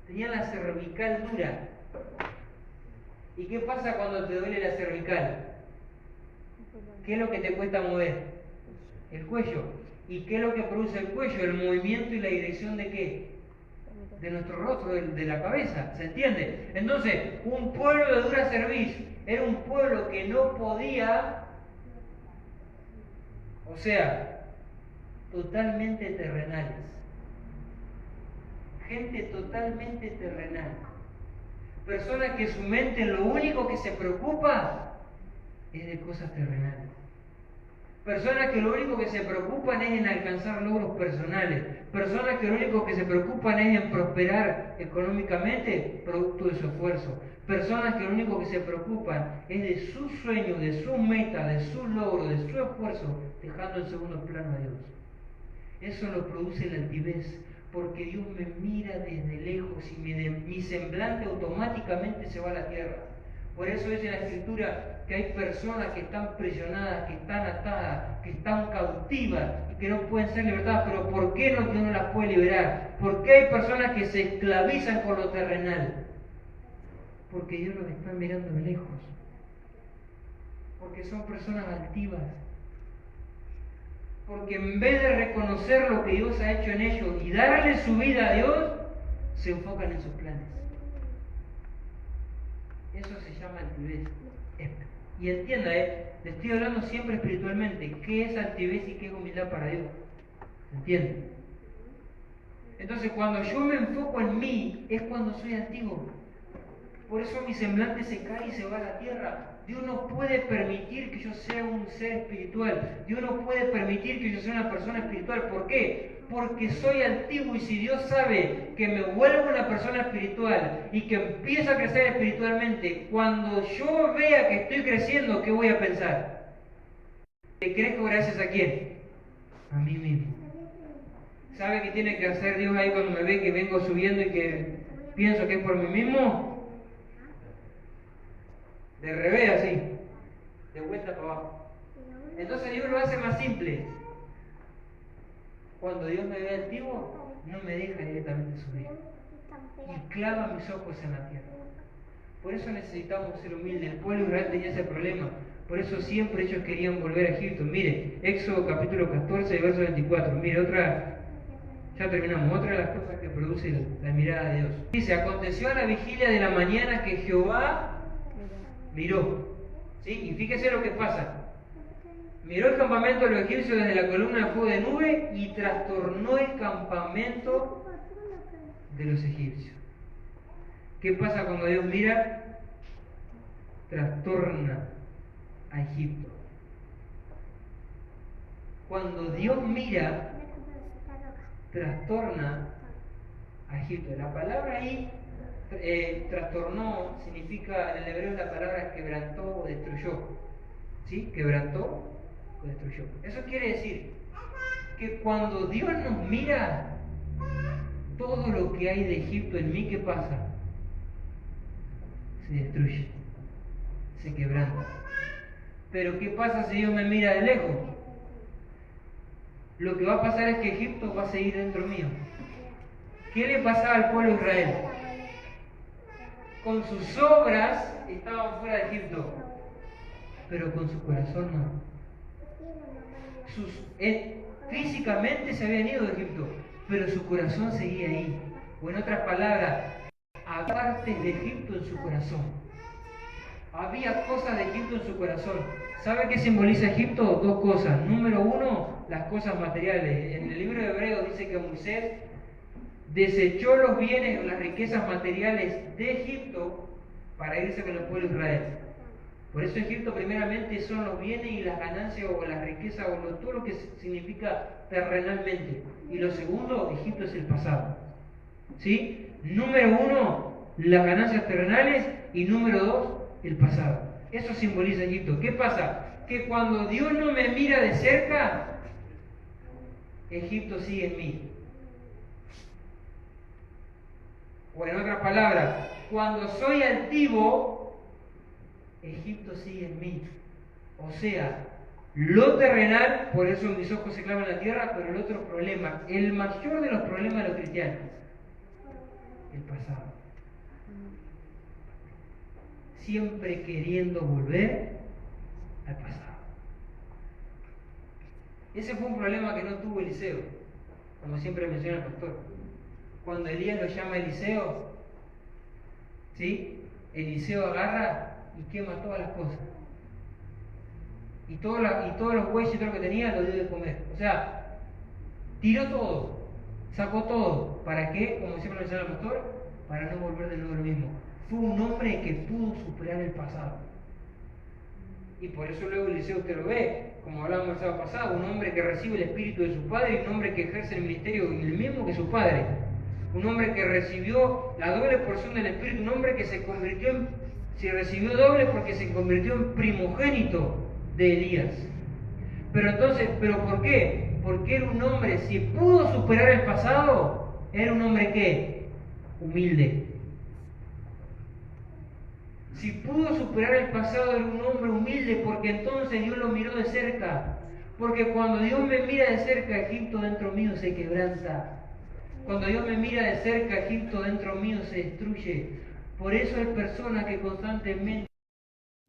Tenían la cervical dura. ¿Y qué pasa cuando te duele la cervical? ¿Qué es lo que te cuesta mover? El cuello. ¿Y qué es lo que produce el cuello? El movimiento y la dirección de qué? De nuestro rostro, de la cabeza. ¿Se entiende? Entonces, un pueblo de dura cerviz era un pueblo que no podía, o sea, totalmente terrenales. Gente totalmente terrenal. Personas que su mente lo único que se preocupa es de cosas terrenales. Personas que lo único que se preocupan es en alcanzar logros personales. Personas que lo único que se preocupan es en prosperar económicamente producto de su esfuerzo. Personas que lo único que se preocupan es de sus sueños, de sus metas, de sus logros, de su esfuerzo, dejando en segundo plano a Dios. Eso lo produce la altivez, porque Dios me mira desde lejos y mi semblante automáticamente se va a la tierra. Por eso dice en la Escritura que hay personas que están prisionadas, que están atadas, que están cautivas y que no pueden ser liberadas. Pero ¿por qué Dios no las puede liberar? ¿Por qué hay personas que se esclavizan con lo terrenal? Porque Dios los está mirando de lejos. Porque son personas altivas. Porque en vez de reconocer lo que Dios ha hecho en ellos y darle su vida a Dios, se enfocan en sus planes. Eso se llama altivez. Y entienda, le estoy hablando siempre espiritualmente. ¿Qué es altivez y qué es humildad para Dios? ¿Entiende? Entonces, cuando yo me enfoco en mí, es cuando soy altivo. Por eso mi semblante se cae y se va a la tierra. Dios no puede permitir que yo sea un ser espiritual. Dios no puede permitir que yo sea una persona espiritual. ¿Por qué? Porque soy altivo, y si Dios sabe que me vuelvo una persona espiritual y que empiezo a crecer espiritualmente, cuando yo vea que estoy creciendo, ¿qué voy a pensar? ¿Que crezco gracias a quién? A mí mismo. ¿Sabe qué tiene que hacer Dios ahí cuando me ve que vengo subiendo y que pienso que es por mí mismo? De revés así, de vuelta para abajo. Entonces Dios lo hace más simple. Cuando Dios me ve altivo, no me deja directamente subir y clava mis ojos en la tierra. Por eso necesitamos ser humildes. El pueblo de Israel tenía ese problema. Por eso siempre ellos querían volver a Egipto. Mire, Éxodo capítulo 14, verso 24. Mire, ya terminamos. Otra de las cosas que produce la mirada de Dios. Dice, aconteció a la vigilia de la mañana que Jehová miró. ¿Sí? Y fíjese lo que pasa. Miró el campamento de los egipcios desde la columna de fuego de nube y trastornó el campamento de los egipcios. ¿Qué pasa cuando Dios mira? Trastorna a Egipto. Cuando Dios mira, trastorna a Egipto. La palabra ahí, trastornó, significa, en el hebreo la palabra quebrantó o destruyó. ¿Sí? Quebrantó o destruyó. Eso quiere decir que cuando Dios nos mira, todo lo que hay de Egipto en mí, ¿qué pasa? Se destruye, se quebranta. Pero ¿qué pasa si Dios me mira de lejos? Lo que va a pasar es que Egipto va a seguir dentro mío. ¿Qué le pasaba al pueblo de Israel? Con sus obras estaban fuera de Egipto, pero con su corazón no. Físicamente se habían ido de Egipto, pero su corazón seguía ahí. O en otras palabras, había partes de Egipto en su corazón. Había cosas de Egipto en su corazón. ¿Sabe qué simboliza Egipto? Dos cosas. Número uno, las cosas materiales. En el libro de Hebreos dice que Moisés desechó los bienes o las riquezas materiales de Egipto para irse con el pueblo de Israel. Por eso Egipto primeramente son los bienes y las ganancias o las riquezas o todo lo que significa terrenalmente. Y lo segundo, Egipto es el pasado. ¿Sí? Número uno, las ganancias terrenales, y número dos, el pasado. Eso simboliza Egipto. ¿Qué pasa? Que cuando Dios no me mira de cerca, Egipto sigue en mí. O en otras palabras, cuando soy altivo, Egipto sigue en mí. O sea, Lo terrenal, por eso mis ojos se clavan en la tierra, pero el otro problema, el mayor de los problemas de los cristianos, el pasado. Siempre queriendo volver al pasado. Ese fue un problema que no tuvo Eliseo, como siempre menciona el pastor. Cuando Elías lo llama Eliseo, ¿sí? Eliseo agarra y quema todas las cosas. Y todos los bueyes y todo lo que tenía lo dio de comer. O sea, tiró todo, sacó todo. ¿Para qué? Como siempre menciona el pastor, para no volver de nuevo lo mismo. Fue un hombre que pudo superar el pasado. Y por eso luego Eliseo usted lo ve, como hablábamos el sábado pasado, un hombre que recibe el espíritu de su padre y un hombre que ejerce el ministerio el mismo que su padre. Un hombre que recibió la doble porción del espíritu, un hombre que se recibió doble porque se convirtió en primogénito de Elías. ¿Pero por qué? Porque era un hombre, si pudo superar el pasado, era un hombre ¿qué? Humilde. Si pudo superar el pasado, era un hombre humilde, porque entonces Dios lo miró de cerca. Porque cuando Dios me mira de cerca, Egipto dentro mío se quebranta. Cuando Dios me mira de cerca, Egipto dentro mío se destruye. Por eso hay personas que constantemente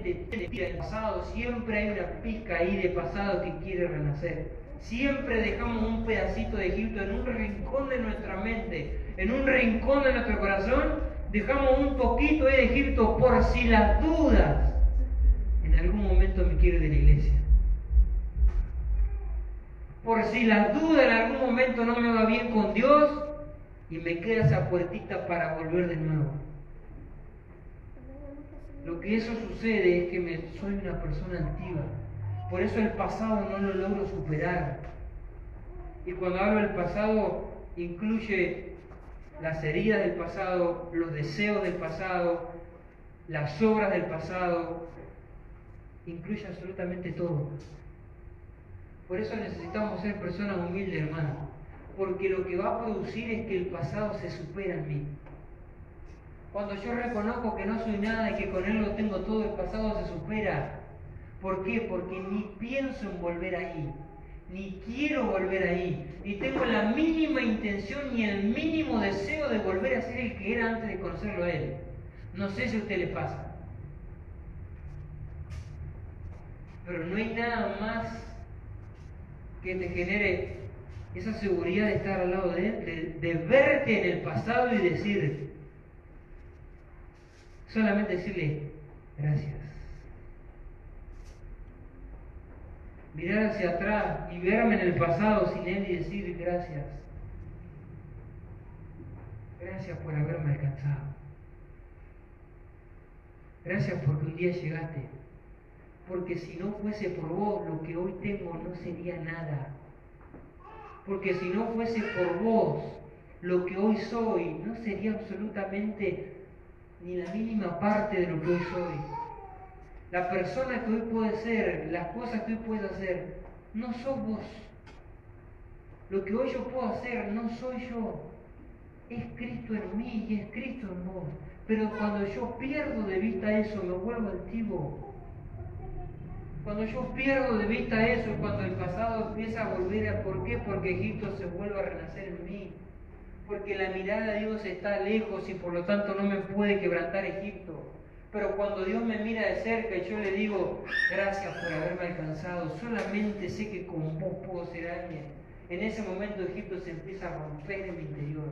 del pasado, siempre hay una pizca ahí de pasado que quiere renacer. Siempre dejamos un pedacito de Egipto en un rincón de nuestra mente, en un rincón de nuestro corazón, dejamos un poquito de Egipto por si las dudas en algún momento me quiero ir de la iglesia. Por si las dudas en algún momento no me va bien con Dios y me queda esa puertita para volver de nuevo. Lo que eso sucede es que soy una persona antigua. Por eso el pasado no lo logro superar. Y cuando hablo del pasado, incluye las heridas del pasado, los deseos del pasado, las obras del pasado, incluye absolutamente todo. Por eso necesitamos ser personas humildes, hermano. Porque lo que va a producir es que el pasado se supera en mí. Cuando yo reconozco que no soy nada y que con Él lo tengo todo, el pasado se supera. ¿Por qué? Porque ni pienso en volver ahí, ni quiero volver ahí, ni tengo la mínima intención ni el mínimo deseo de volver a ser el que era antes de conocerlo a Él. No sé si a usted le pasa. Pero no hay nada más que te genere esa seguridad de estar al lado de Él, de verte en el pasado y decir, solamente decirle gracias. Mirar hacia atrás y verme en el pasado sin Él y decir gracias. Gracias por haberme alcanzado. Gracias porque un día llegaste. Porque si no fuese por vos, lo que hoy tengo no sería nada. Porque si no fuese por vos, lo que hoy soy no sería absolutamente ni la mínima parte de lo que hoy soy. La persona que hoy puedes ser, las cosas que hoy puedes hacer, no sos vos. Lo que hoy yo puedo hacer no soy yo. Es Cristo en mí y es Cristo en vos. Pero cuando yo pierdo de vista eso, me vuelvo altivo. Cuando yo pierdo de vista eso, cuando el pasado empieza a volver a... ¿Por qué? Porque Egipto se vuelve a renacer en mí. Porque la mirada de Dios está lejos y por lo tanto no me puede quebrantar Egipto. Pero cuando Dios me mira de cerca y yo le digo, gracias por haberme alcanzado, solamente sé que con vos puedo ser alguien. En ese momento Egipto se empieza a romper en mi interior.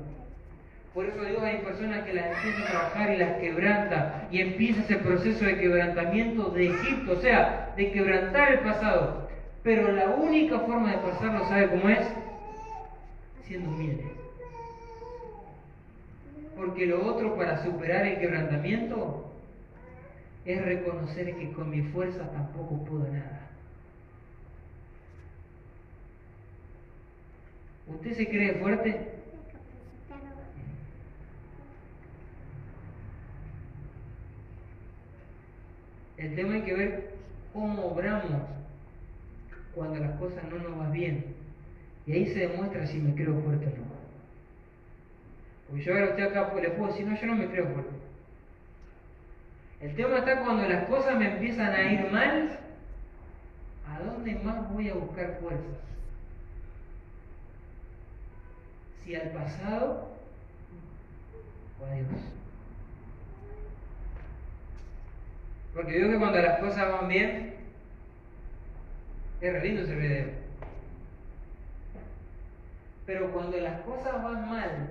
Por eso Dios hay personas que las empieza a trabajar y las quebranta. Y empieza ese proceso de quebrantamiento de Egipto, o sea, de quebrantar el pasado. Pero la única forma de pasarlo, ¿sabe cómo es? Siendo humilde. Porque lo otro para superar el quebrantamiento es reconocer que con mi fuerza tampoco puedo nada. ¿Usted se cree fuerte? El tema hay que ver cómo obramos cuando las cosas no nos van bien. Y ahí se demuestra si me creo fuerte o no. Porque yo ahora a usted acá le puedo decir, no, yo no me creo fuerte. El tema está cuando las cosas me empiezan a ir mal, ¿a dónde más voy a buscar fuerzas? ¿Si al pasado o a Dios? Porque digo que cuando las cosas van bien, es re lindo servir a Dios. Pero cuando las cosas van mal,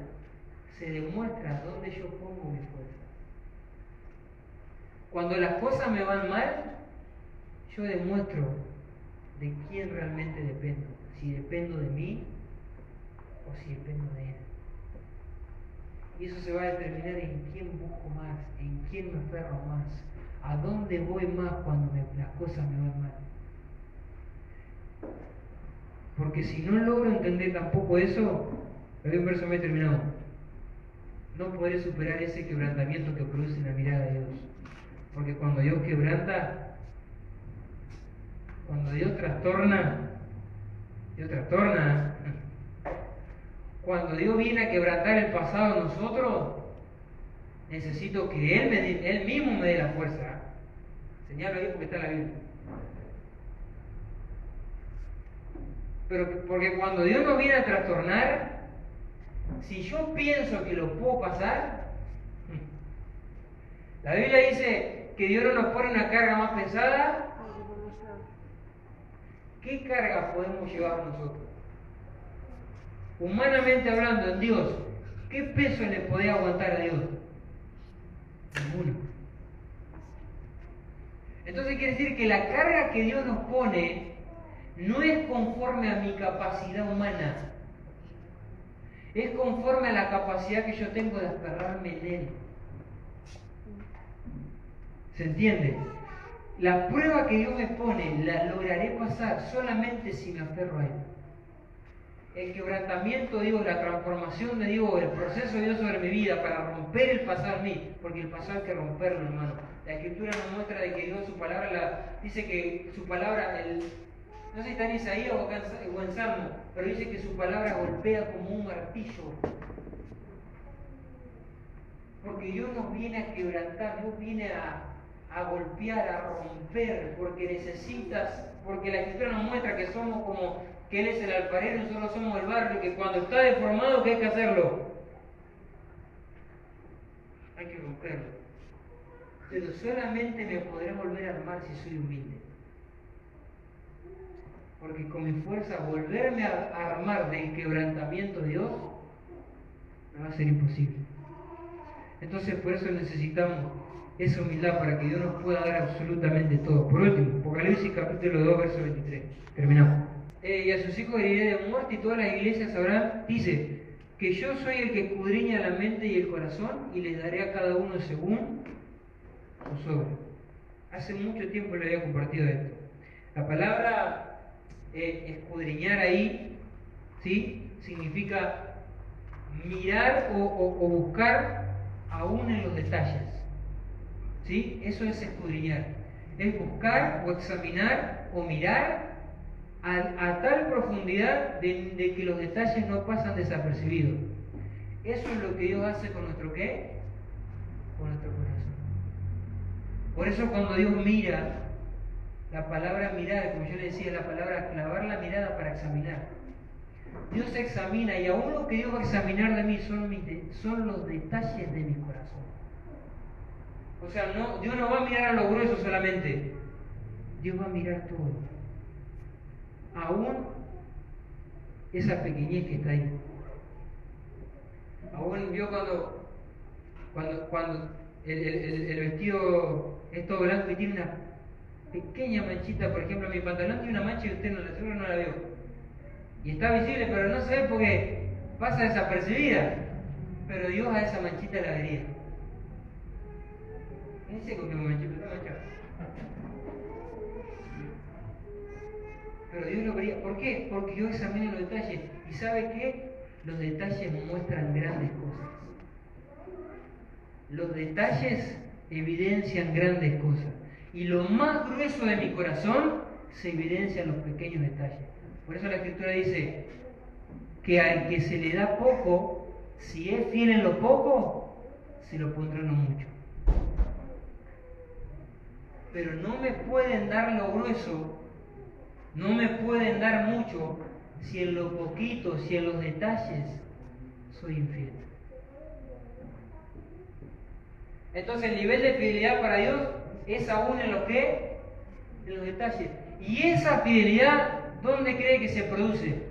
se demuestra dónde yo pongo mi fuerza. Cuando las cosas me van mal, yo demuestro de quién realmente dependo. Si dependo de mí o si dependo de Él. Y eso se va a determinar en quién busco más, en quién me aferro más, a dónde voy más cuando las cosas me van mal. Porque si no logro entender tampoco eso, hay un verso muy terminado. No podré superar ese quebrantamiento que produce la mirada de Dios. Porque cuando Dios quebranta, cuando Dios trastorna, cuando Dios viene a quebrantar el pasado en nosotros, necesito que Él mismo me dé la fuerza. Señalo ahí porque está en la Biblia. Pero porque cuando Dios nos viene a trastornar, si yo pienso que lo puedo pasar, la Biblia dice que Dios no nos pone una carga más pesada. ¿Qué carga podemos llevar nosotros? Humanamente hablando, en Dios, ¿qué peso le podés aguantar a Dios? Ninguno. Entonces quiere decir que la carga que Dios nos pone no es conforme a mi capacidad humana, es conforme a la capacidad que yo tengo de aferrarme en Él. ¿Se entiende? La prueba que Dios me pone la lograré pasar solamente si me aferro a Él. El quebrantamiento, la transformación de Dios, el proceso de Dios sobre mi vida para romper el pasado en mí, porque el pasado hay que romperlo, hermano. La Escritura nos muestra de que Dios, su palabra, dice que su palabra, no sé si está en Isaías o en Salmo, pero dice que su palabra golpea como un martillo. Porque Dios nos viene a quebrantar, Dios viene a golpear, a romper, porque la Escritura nos muestra que somos que Él es el alfarero y nosotros somos el barro, y que cuando está deformado, ¿qué hay que hacerlo? Hay que romperlo. Pero solamente me podré volver a armar si soy humilde. Porque con mi fuerza volverme a armar del quebrantamiento de Dios me va a ser imposible. Entonces por eso necesitamos esa humildad para que Dios nos pueda dar absolutamente todo. Por último, Apocalipsis capítulo 2, verso 23. Terminamos. Y a sus hijos heriré de muerte y todas las iglesias sabrán, dice, que yo soy el que escudriña la mente y el corazón y les daré a cada uno según su obra. Hace mucho tiempo le había compartido esto. La palabra escudriñar ahí, ¿sí? Significa mirar o buscar aún en los detalles. ¿Sí? Eso es escudriñar. Es buscar o examinar o mirar a tal profundidad de que los detalles no pasan desapercibidos. Eso es lo que Dios hace con nuestro ¿qué? Con nuestro corazón. Por eso cuando Dios mira, la palabra mirar, como yo le decía, la palabra clavar la mirada para examinar. Dios examina y aún lo que Dios va a examinar de mí son los detalles de mi corazón. O sea, Dios no va a mirar a lo grueso solamente, Dios va a mirar todo. Aún esa pequeñez que está ahí. Aún yo cuando el vestido es todo blanco y tiene una pequeña manchita, por ejemplo, mi pantalón tiene una mancha y usted seguro no la vio. Y está visible, pero no se ve porque pasa desapercibida. Pero Dios a esa manchita la vería. No sé con qué manchita está manchada. Pero Dios lo vería. ¿Por qué? Porque Dios examina los detalles. ¿Y sabe qué? Los detalles muestran grandes cosas. Los detalles evidencian grandes cosas. Y lo más grueso de mi corazón se evidencia en los pequeños detalles. Por eso la Escritura dice que al que se le da poco, si es fiel en lo poco, se lo pondrá en lo mucho. Pero no me pueden dar lo grueso No me pueden dar mucho si en lo poquito, si en los detalles soy infiel. Entonces el nivel de fidelidad para Dios es aún en lo que, en los detalles. Y esa fidelidad, ¿dónde cree que se produce?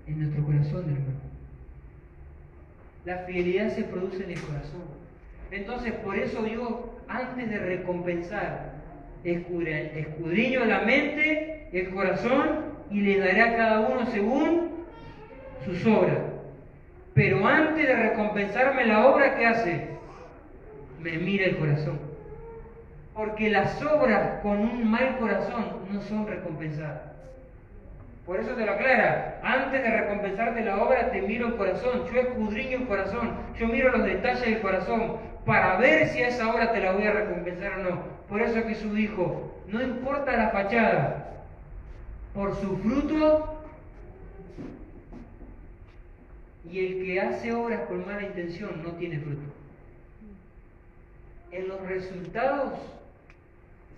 En nuestro corazón, hermano. La fidelidad se produce en el corazón. Entonces, por eso Dios, antes de recompensar, escudriño la mente, el corazón, y le daré a cada uno según sus obras. Pero antes de recompensarme la obra, ¿qué hace? Me mira el corazón. Porque las obras con un mal corazón no son recompensadas. Por eso te lo aclara. Antes de recompensarte la obra, te miro el corazón. Yo escudriño el corazón. Yo miro los detalles del corazón para ver si a esa obra te la voy a recompensar o no. Por eso Jesús dijo, no importa la fachada, por su fruto. Y el que hace obras con mala intención no tiene fruto. En los resultados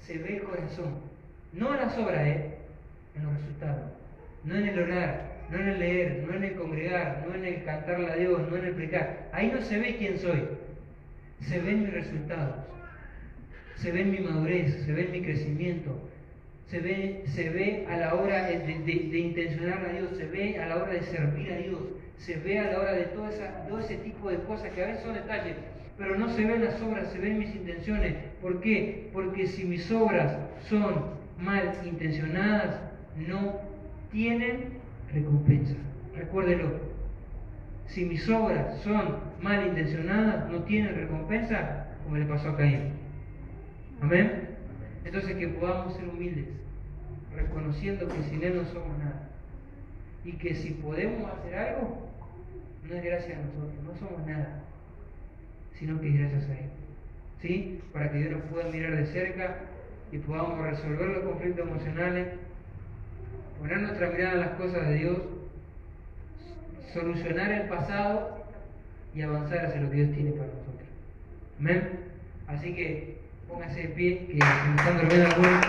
se ve el corazón. No en las obras, en los resultados. No en el orar, no en el leer, no en el congregar, no en el cantarle a Dios, no en el predicar. Ahí no se ve quién soy. Se ven mis resultados. Se ve mi madurez, se ve mi crecimiento. Se ve a la hora de intencionar a Dios, se ve a la hora de servir a Dios, se ve a la hora de todo ese tipo de cosas que a veces son detalles, pero no se ven las obras, se ven mis intenciones. ¿Por qué? Porque si mis obras son mal intencionadas, no tienen recompensa. Recuérdelo. Si mis obras son mal intencionadas, no tienen recompensa, como le pasó a Caín. Amén. Entonces que podamos ser humildes, reconociendo que sin Él no somos nada. Y que si podemos hacer algo, no es gracias a nosotros, no somos nada, sino que es gracias a Él. ¿Sí? Para que Dios nos pueda mirar de cerca y podamos resolver los conflictos emocionales, poner nuestra mirada en las cosas de Dios, solucionar el pasado y avanzar hacia lo que Dios tiene para nosotros. Amén. Así que póngase de pie, que se me están durmiendo algunos.